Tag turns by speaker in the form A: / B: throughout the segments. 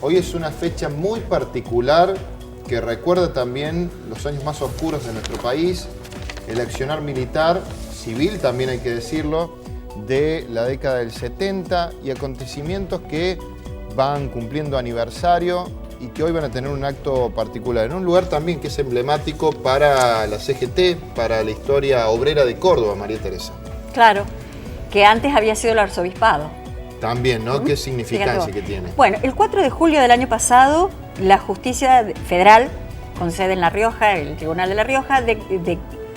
A: Hoy es una fecha muy particular que recuerda también los años más oscuros de nuestro país, el accionar militar, civil también hay que decirlo, de la década del 70 y acontecimientos que van cumpliendo aniversario y que hoy van a tener un acto particular, en un lugar también que es emblemático para la CGT, para la historia obrera de Córdoba, María Teresa.
B: Claro, que antes había sido el arzobispado.
A: También, ¿no? ¿Qué significancia que tiene?
B: Bueno, el 4 de julio del año pasado, la justicia federal, con sede en La Rioja, el Tribunal de La Rioja,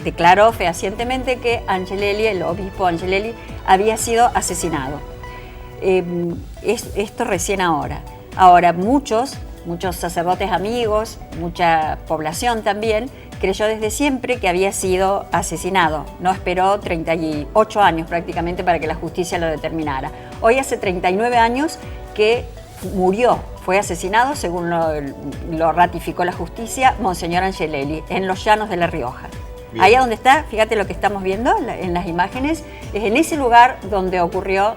B: declaró fehacientemente que Angelelli, el obispo Angelelli, había sido asesinado. Esto recién ahora. Ahora, muchos sacerdotes amigos, mucha población también, creyó desde siempre que había sido asesinado. No esperó 38 años prácticamente para que la justicia lo determinara. Hoy hace 39 años que murió, fue asesinado, según lo ratificó la justicia, Monseñor Angelelli, en los llanos de La Rioja. Bien. Ahí donde está, fíjate lo que estamos viendo en las imágenes, es en ese lugar donde ocurrió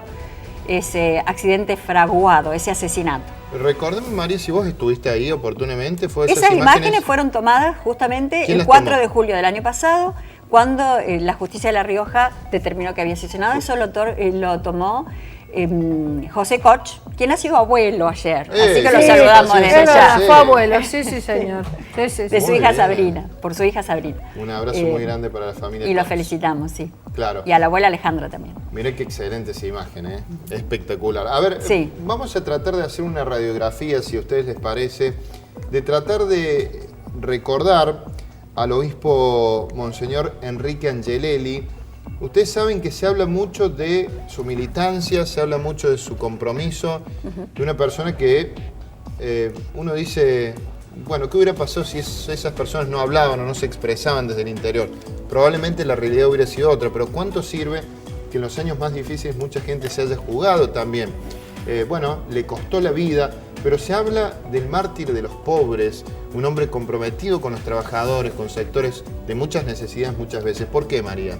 B: ese accidente fraguado, ese asesinato.
A: Recordeme, María, si vos estuviste ahí oportunamente.
B: Esas imágenes fueron tomadas justamente el 4 de julio del año pasado, cuando la justicia de La Rioja determinó que había asesinado. Eso lo tomó José Koch, quien ha sido abuelo ayer, así que lo saludamos desde ya.
C: Fue abuelo, sí, señor.
B: De su hija Sabrina, por su hija Sabrina.
A: Un abrazo muy grande para la familia.
B: Y lo felicitamos, sí.
A: Claro.
B: Y a la abuela Alejandra también.
A: Mirá qué excelente esa imagen, ¿eh? Espectacular. A ver, sí. Vamos a tratar de hacer una radiografía, si a ustedes les parece, de tratar de recordar al obispo Monseñor Enrique Angelelli. Ustedes saben que se habla mucho de su militancia, se habla mucho de su compromiso, de una persona que uno dice, bueno, ¿qué hubiera pasado si esas personas no hablaban o no se expresaban desde el interior? Probablemente la realidad hubiera sido otra, pero ¿cuánto sirve que en los años más difíciles mucha gente se haya jugado también? Bueno, le costó la vida, pero se habla del mártir de los pobres, un hombre comprometido con los trabajadores, con sectores de muchas necesidades muchas veces. ¿Por qué, María?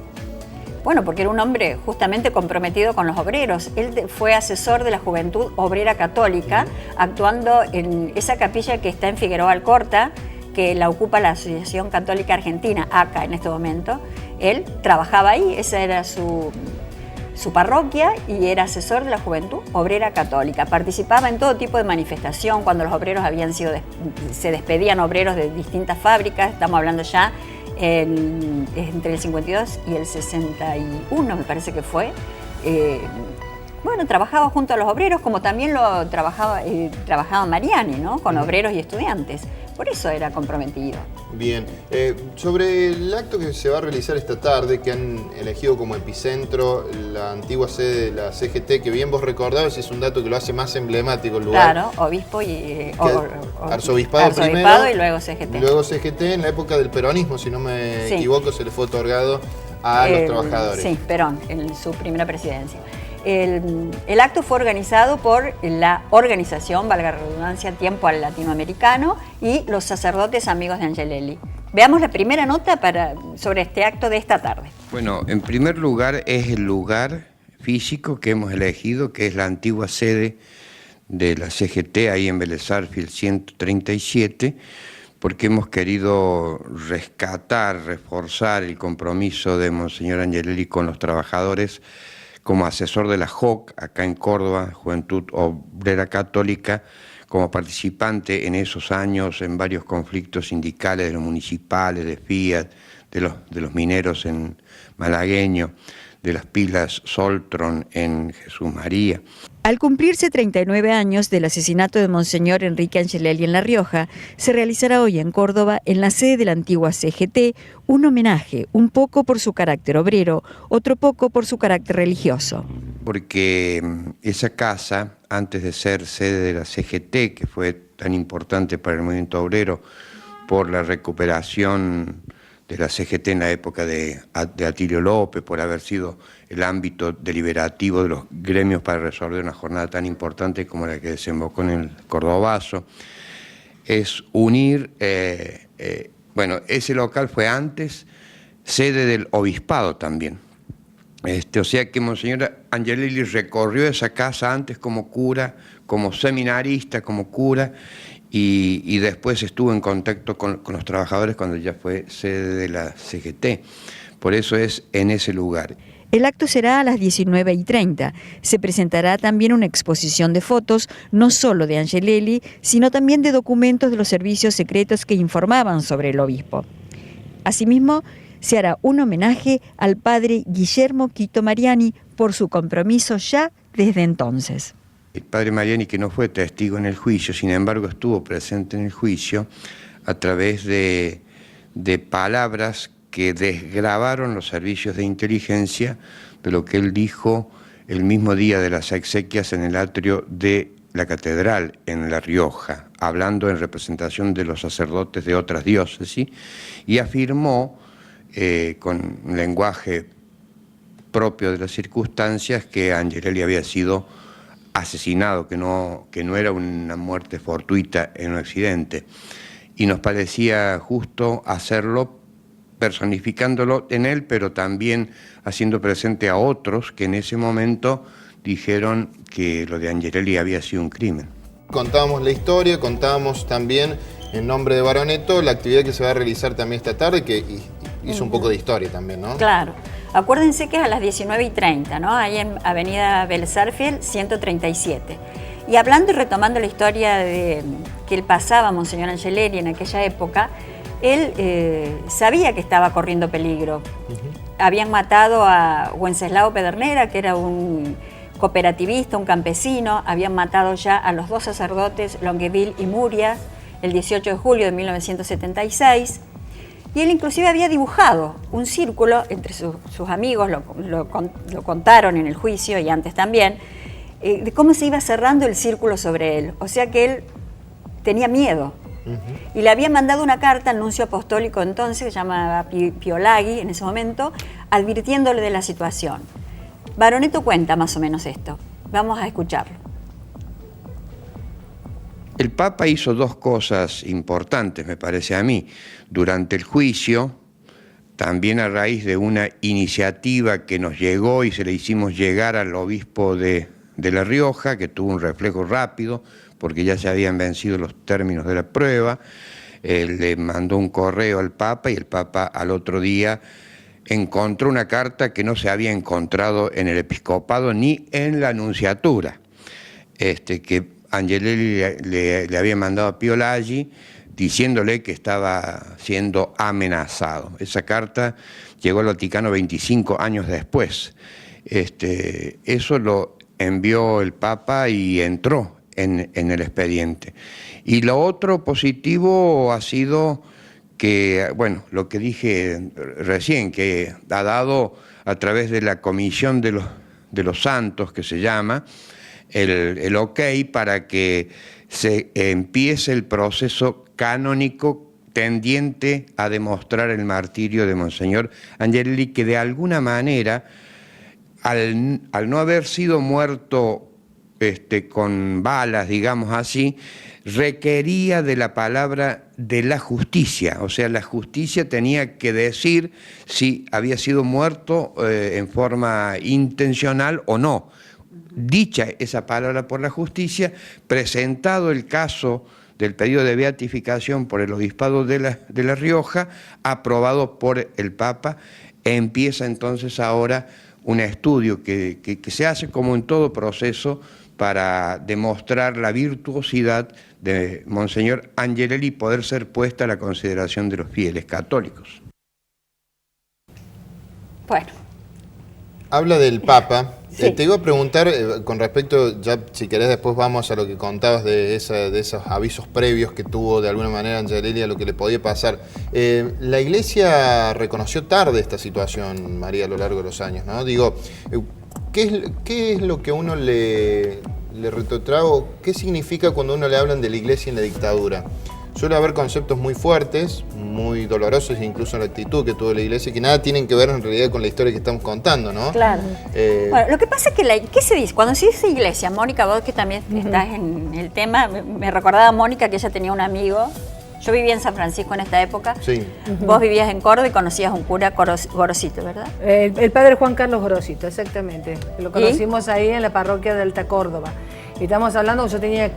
B: Bueno, porque era un hombre justamente comprometido con los obreros. Él fue asesor de la Juventud Obrera Católica, actuando en esa capilla que está en Figueroa Alcorta, que la ocupa la Asociación Católica Argentina, ACA en este momento. Él trabajaba ahí, esa era su parroquia, y era asesor de la Juventud Obrera Católica. Participaba en todo tipo de manifestación cuando los obreros se despedían obreros de distintas fábricas, estamos hablando ya entre el 52 y el 61, me parece que fue. Bueno, trabajaba junto a los obreros, como también lo trabajaba Mariani, ¿no? Con obreros y estudiantes. Por eso era comprometido.
A: Bien. Sobre el acto que se va a realizar esta tarde, que han elegido como epicentro la antigua sede de la CGT, que bien vos recordabas, es un dato que lo hace más emblemático el lugar.
B: Claro, obispo y...
A: arzobispado primero,
B: y luego CGT.
A: Luego CGT, en la época del peronismo, si no me equivoco, se le fue otorgado a los trabajadores.
B: Sí, Perón, en su primera presidencia. El acto fue organizado por la organización, valga la redundancia, Tiempo al Latinoamericano, y los sacerdotes amigos de Angelelli. Veamos la primera nota sobre este acto de esta tarde.
D: Bueno, en primer lugar es el lugar físico que hemos elegido, que es la antigua sede de la CGT, ahí en Vélez Sarsfield 137, porque hemos querido rescatar, reforzar el compromiso de Monseñor Angelelli con los trabajadores como asesor de la JOC, acá en Córdoba, Juventud Obrera Católica, como participante en esos años en varios conflictos sindicales de los municipales, de Fiat, de los mineros en Malagueño, de las pilas Soltron en Jesús María.
B: Al cumplirse 39 años del asesinato de Monseñor Enrique Angelelli en La Rioja, se realizará hoy en Córdoba, en la sede de la antigua CGT, un homenaje, un poco por su carácter obrero, otro poco por su carácter religioso.
D: Porque esa casa, antes de ser sede de la CGT, que fue tan importante para el movimiento obrero por la recuperación de la CGT en la época de Atilio López, por haber sido el ámbito deliberativo de los gremios para resolver una jornada tan importante como la que desembocó en el Cordobazo, es unir, bueno, ese local fue antes sede del obispado también, O sea que Monseñor Angelelli recorrió esa casa antes como cura, como seminarista, como cura, y después estuvo en contacto con los trabajadores cuando ya fue sede de la CGT. Por eso es en ese lugar.
E: El acto será a las 19:30. Se presentará también una exposición de fotos, no solo de Angelelli, sino también de documentos de los servicios secretos que informaban sobre el obispo. Asimismo, se hará un homenaje al padre Guillermo Quito Mariani por su compromiso ya desde entonces.
D: El padre Mariani, que no fue testigo en el juicio, sin embargo estuvo presente en el juicio a través de palabras que desgravaron los servicios de inteligencia de lo que él dijo el mismo día de las exequias en el atrio de la catedral en La Rioja, hablando en representación de los sacerdotes de otras diócesis, y afirmó con un lenguaje propio de las circunstancias que Angelelli había sido asesinado, que no era una muerte fortuita en un accidente. Y nos parecía justo hacerlo personificándolo en él, pero también haciendo presente a otros que en ese momento dijeron que lo de Angelelli había sido un crimen.
A: Contábamos la historia, contábamos también en nombre de Baronetto la actividad que se va a realizar también esta tarde, que hizo un poco de historia también, ¿no?
B: Claro. Acuérdense que es a las 19:30, ¿no? Ahí en Avenida Belzarfield, 137. Y hablando y retomando la historia de que él pasaba, Monseñor Angelelli, en aquella época, él sabía que estaba corriendo peligro. Habían matado a Wenceslao Pedernera, que era un cooperativista, un campesino. Habían matado ya a los 2 sacerdotes, Longueville y Muria, el 18 de julio de 1976. Y él inclusive había dibujado un círculo entre sus amigos, lo contaron en el juicio y antes también, de cómo se iba cerrando el círculo sobre él. O sea que él tenía miedo. Y le había mandado una carta al nuncio apostólico entonces, que se llamaba Piolaghi en ese momento, advirtiéndole de la situación. Baronetto cuenta más o menos esto. Vamos a escucharlo.
D: El Papa hizo 2 cosas importantes, me parece a mí. Durante el juicio, también a raíz de una iniciativa que nos llegó y se le hicimos llegar al obispo de La Rioja, que tuvo un reflejo rápido, porque ya se habían vencido los términos de la prueba, le mandó un correo al Papa y el Papa al otro día encontró una carta que no se había encontrado en el episcopado ni en la nunciatura, que Angelelli le había mandado a Piolaghi diciéndole que estaba siendo amenazado. Esa carta llegó al Vaticano 25 años después. Eso lo envió el Papa y entró en el expediente. Y lo otro positivo ha sido que, bueno, lo que dije recién, que ha dado a través de la Comisión de los Santos, que se llama, el ok para que se empiece el proceso canónico tendiente a demostrar el martirio de Monseñor Angelelli, que de alguna manera, al no haber sido muerto con balas, digamos así, requería de la palabra de la justicia. O sea, la justicia tenía que decir si había sido muerto en forma intencional o no. Dicha esa palabra por la justicia, presentado el caso del pedido de beatificación por el obispado de La Rioja, aprobado por el Papa, empieza entonces ahora un estudio que se hace como en todo proceso para demostrar la virtuosidad de Monseñor Angelelli y poder ser puesta a la consideración de los fieles católicos.
B: Bueno.
A: Habla del Papa.
B: Sí.
A: Te iba a preguntar con respecto, ya si querés después vamos a lo que contabas de esos avisos previos que tuvo de alguna manera Angelelli a lo que le podía pasar. La Iglesia reconoció tarde esta situación, María, a lo largo de los años, ¿no? Digo, ¿qué es lo que uno le retrotrae? ¿Qué significa cuando uno le hablan de la Iglesia en la dictadura? Suele haber conceptos muy fuertes, muy dolorosos, incluso en la actitud que tuvo la Iglesia, que nada tienen que ver en realidad con la historia que estamos contando, ¿no?
B: Claro. Bueno, lo que pasa es que, ¿qué se dice? Cuando se dice Iglesia, Mónica, vos que también estás en el tema, me recordaba a Mónica que ella tenía un amigo Yo vivía en San Francisco en esta época.
A: Sí.
B: Vos vivías en Córdoba y conocías a un cura Gorosito, ¿verdad?
C: El padre Juan Carlos Gorosito, exactamente. Lo conocimos ahí en la parroquia de Alta Córdoba. Y estamos hablando, yo tenía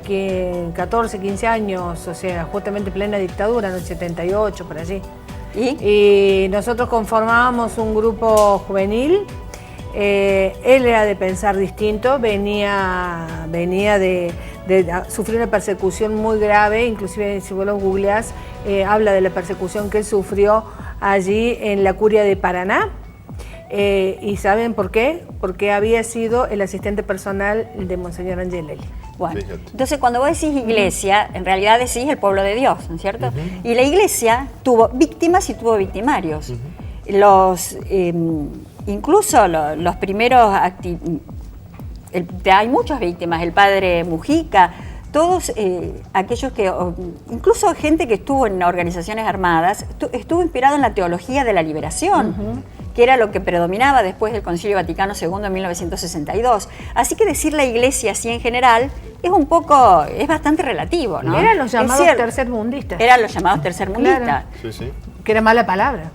C: 14, 15 años, o sea, justamente plena dictadura, en el 78, por allí. Y nosotros conformábamos un grupo juvenil. Él era de pensar distinto, venía de sufrir una persecución muy grave, inclusive si vos lo googleás, habla de la persecución que él sufrió allí en la curia de Paraná. ¿Y saben por qué? Porque había sido el asistente personal de Monseñor Angelelli.
B: Bueno, entonces cuando vos decís iglesia, en realidad decís el pueblo de Dios, ¿no es cierto? Y la iglesia tuvo víctimas y tuvo victimarios. Incluso los primeros hay muchas víctimas, el padre Mujica, todos aquellos que, incluso gente que estuvo en organizaciones armadas, estuvo inspirado en la teología de la liberación, que era lo que predominaba después del Concilio Vaticano II en 1962. Así que decir la iglesia así en general es bastante relativo, ¿no?
C: Eran los llamados tercermundistas.
B: Eran los llamados tercermundistas.
C: Claro.
A: Sí, sí.
C: Que era mala palabra.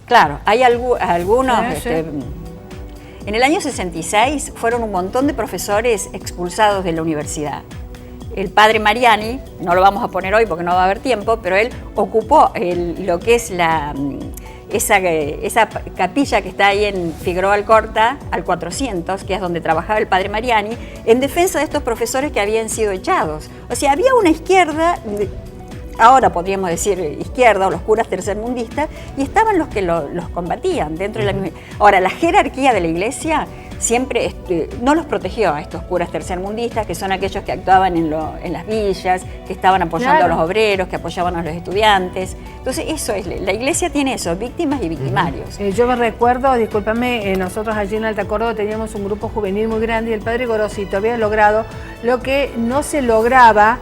B: Claro, hay algunos... En el año 66 fueron un montón de profesores expulsados de la universidad. El padre Mariani, no lo vamos a poner hoy porque no va a haber tiempo, pero él ocupó lo que es esa capilla que está ahí en Figueroa Alcorta, al 400, que es donde trabajaba el padre Mariani, en defensa de estos profesores que habían sido echados. O sea, había una izquierda... Ahora podríamos decir izquierda o los curas tercermundistas, y estaban los que los combatían dentro de la misma. Ahora, la jerarquía de la iglesia siempre no los protegió a estos curas tercermundistas, que son aquellos que actuaban en las villas, que estaban apoyando a los obreros, que apoyaban a los estudiantes. Entonces, eso es, la iglesia tiene eso, víctimas y victimarios.
C: Yo me recuerdo, discúlpame, nosotros allí en Alta Córdoba teníamos un grupo juvenil muy grande y el padre Gorosito había logrado lo que no se lograba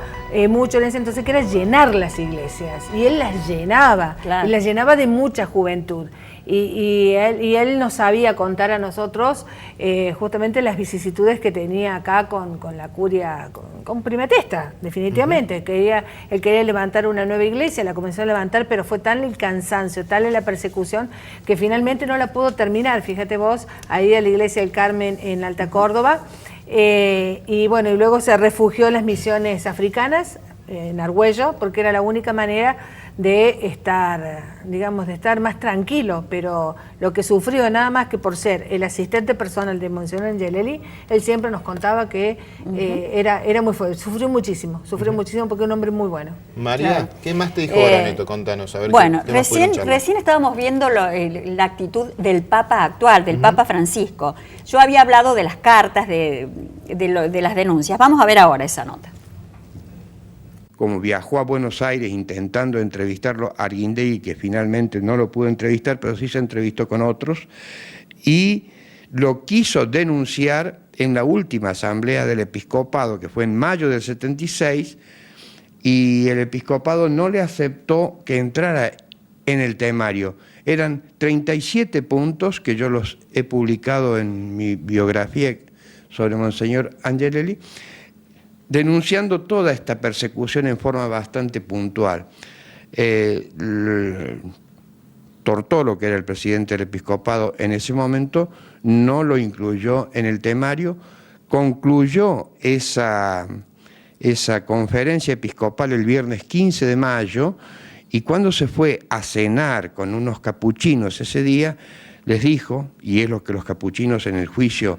C: mucho en ese entonces, que era llenar las iglesias, y él las llenaba, y las llenaba de mucha juventud, y él nos sabía contar a nosotros justamente las vicisitudes que tenía acá con la curia, con Primatesta, definitivamente. Él quería levantar una nueva iglesia, la comenzó a levantar, pero fue tal el cansancio, tal la persecución, que finalmente no la pudo terminar. Fíjate vos, ahí a la iglesia del Carmen en Alta Córdoba. Y bueno, y luego se refugió en las misiones africanas, en Argüello, porque era la única manera de estar, digamos, de estar más tranquilo. Pero lo que sufrió, nada más que por ser el asistente personal de Monseñor Angelelli, él siempre nos contaba que era muy fuerte, sufrió muchísimo porque es un hombre muy bueno.
A: María, ¿qué más te dijo Baraneto? Contanos, a ver.
B: Bueno, recién estábamos viendo la actitud del Papa actual, del Papa Francisco. Yo había hablado de las cartas, de las denuncias. Vamos a ver ahora esa nota.
D: Como viajó a Buenos Aires intentando entrevistarlo a Arguindegui, que finalmente no lo pudo entrevistar, pero sí se entrevistó con otros, y lo quiso denunciar en la última asamblea del episcopado, que fue en mayo del 76, y el episcopado no le aceptó que entrara en el temario. Eran 37 puntos que yo los he publicado en mi biografía sobre Monseñor Angelelli, denunciando toda esta persecución en forma bastante puntual. Tortolo, que era el presidente del episcopado en ese momento, no lo incluyó en el temario, concluyó esa conferencia episcopal el viernes 15 de mayo, y cuando se fue a cenar con unos capuchinos ese día, les dijo, y es lo que los capuchinos en el juicio